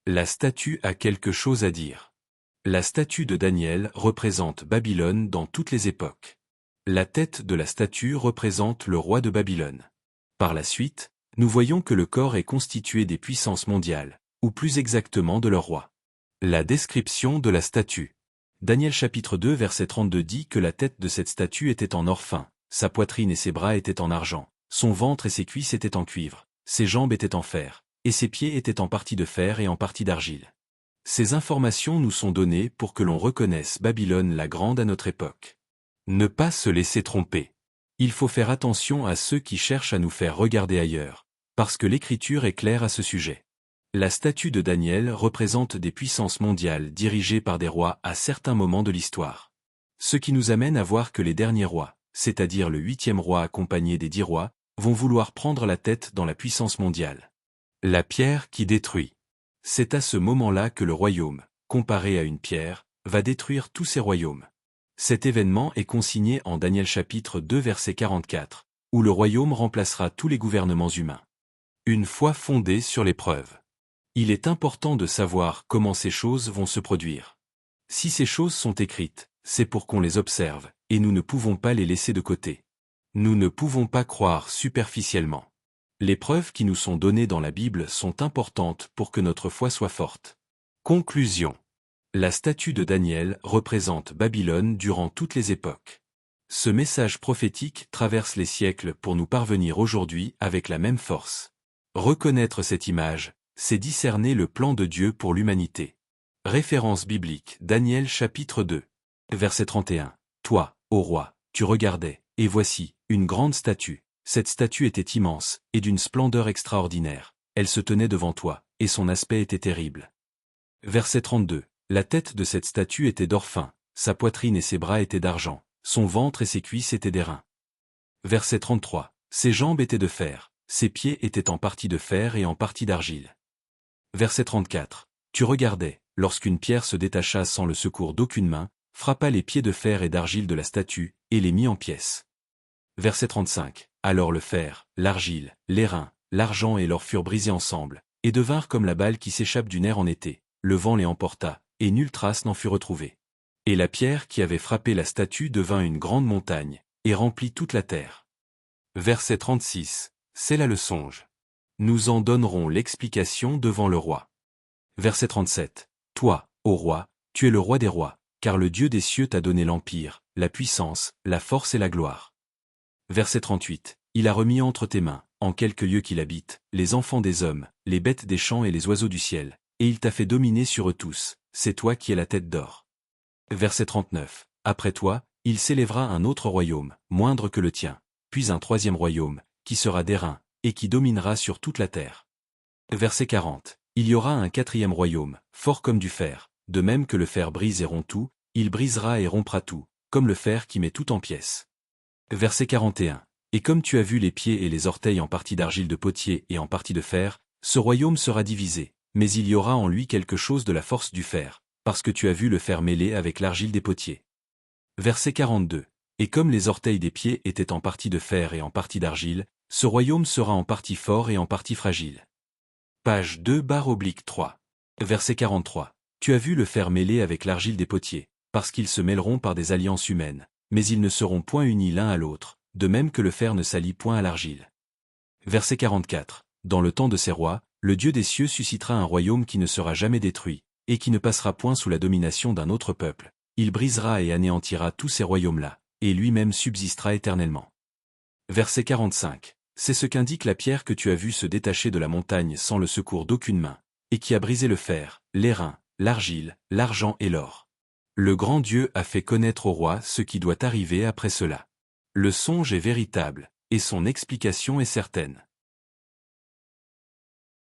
La statue a quelque chose à dire. La statue de Daniel représente Babylone dans toutes les époques. La tête de la statue représente le roi de Babylone. Par la suite, nous voyons que le corps est constitué des puissances mondiales, ou plus exactement de leur roi. La description de la statue. Daniel chapitre 2 verset 32 dit que la tête de cette statue était en or fin, sa poitrine et ses bras étaient en argent, son ventre et ses cuisses étaient en cuivre, ses jambes étaient en fer, et ses pieds étaient en partie de fer et en partie d'argile. Ces informations nous sont données pour que l'on reconnaisse Babylone la Grande à notre époque. Ne pas se laisser tromper. Il faut faire attention à ceux qui cherchent à nous faire regarder ailleurs, parce que l'Écriture est claire à ce sujet. La statue de Daniel représente des puissances mondiales dirigées par des rois à certains moments de l'histoire. Ce qui nous amène à voir que les derniers rois, c'est-à-dire le 8e roi accompagné des 10 rois, vont vouloir prendre la tête dans la puissance mondiale. La pierre qui détruit. C'est à ce moment-là que le royaume, comparé à une pierre, va détruire tous ces royaumes. Cet événement est consigné en Daniel chapitre 2 verset 44, où le royaume remplacera tous les gouvernements humains. Une foi fondée sur les preuves. Il est important de savoir comment ces choses vont se produire. Si ces choses sont écrites, c'est pour qu'on les observe, et nous ne pouvons pas les laisser de côté. Nous ne pouvons pas croire superficiellement. Les preuves qui nous sont données dans la Bible sont importantes pour que notre foi soit forte. Conclusion. La statue de Daniel représente Babylone durant toutes les époques. Ce message prophétique traverse les siècles pour nous parvenir aujourd'hui avec la même force. Reconnaître cette image, c'est discerner le plan de Dieu pour l'humanité. Référence biblique, Daniel chapitre 2. Verset 31. Toi, ô roi, tu regardais, et voici, une grande statue. Cette statue était immense, et d'une splendeur extraordinaire. Elle se tenait devant toi, et son aspect était terrible. Verset 32. La tête de cette statue était d'or fin, sa poitrine et ses bras étaient d'argent, son ventre et ses cuisses étaient d'airain. Verset 33. Ses jambes étaient de fer, ses pieds étaient en partie de fer et en partie d'argile. Verset 34. Tu regardais, lorsqu'une pierre se détacha sans le secours d'aucune main, frappa les pieds de fer et d'argile de la statue, et les mit en pièces. Verset 35. Alors le fer, l'argile, l'airain, l'argent et l'or furent brisés ensemble, et devinrent comme la balle qui s'échappe du nerf en été. Le vent les emporta, et nulle trace n'en fut retrouvée. Et la pierre qui avait frappé la statue devint une grande montagne, et remplit toute la terre. Verset 36. C'est là le songe. Nous en donnerons l'explication devant le roi. Verset 37. Toi, ô roi, tu es le roi des rois, car le Dieu des cieux t'a donné l'empire, la puissance, la force et la gloire. Verset 38. Il a remis entre tes mains, en quelque lieu qu'il habite, les enfants des hommes, les bêtes des champs et les oiseaux du ciel, et il t'a fait dominer sur eux tous, c'est toi qui es la tête d'or. Verset 39. Après toi, il s'élèvera un autre royaume, moindre que le tien, puis un troisième royaume, qui sera d'airain, et qui dominera sur toute la terre. Verset 40. Il y aura un quatrième royaume, fort comme du fer, de même que le fer brise et rompt tout, il brisera et rompra tout, comme le fer qui met tout en pièces. Verset 41. Et comme tu as vu les pieds et les orteils en partie d'argile de potier et en partie de fer, ce royaume sera divisé, mais il y aura en lui quelque chose de la force du fer, parce que tu as vu le fer mêlé avec l'argile des potiers. Verset 42. Et comme les orteils des pieds étaient en partie de fer et en partie d'argile, ce royaume sera en partie fort et en partie fragile. Page 2/3. Verset 43. Tu as vu le fer mêlé avec l'argile des potiers, parce qu'ils se mêleront par des alliances humaines, mais ils ne seront point unis l'un à l'autre, de même que le fer ne s'allie point à l'argile. Verset 44. Dans le temps de ces rois, le Dieu des cieux suscitera un royaume qui ne sera jamais détruit, et qui ne passera point sous la domination d'un autre peuple. Il brisera et anéantira tous ces royaumes-là, et lui-même subsistera éternellement. Verset 45. C'est ce qu'indique la pierre que tu as vue se détacher de la montagne sans le secours d'aucune main, et qui a brisé le fer, l'airain, l'argile, l'argent et l'or. Le grand Dieu a fait connaître au roi ce qui doit arriver après cela. Le songe est véritable, et son explication est certaine.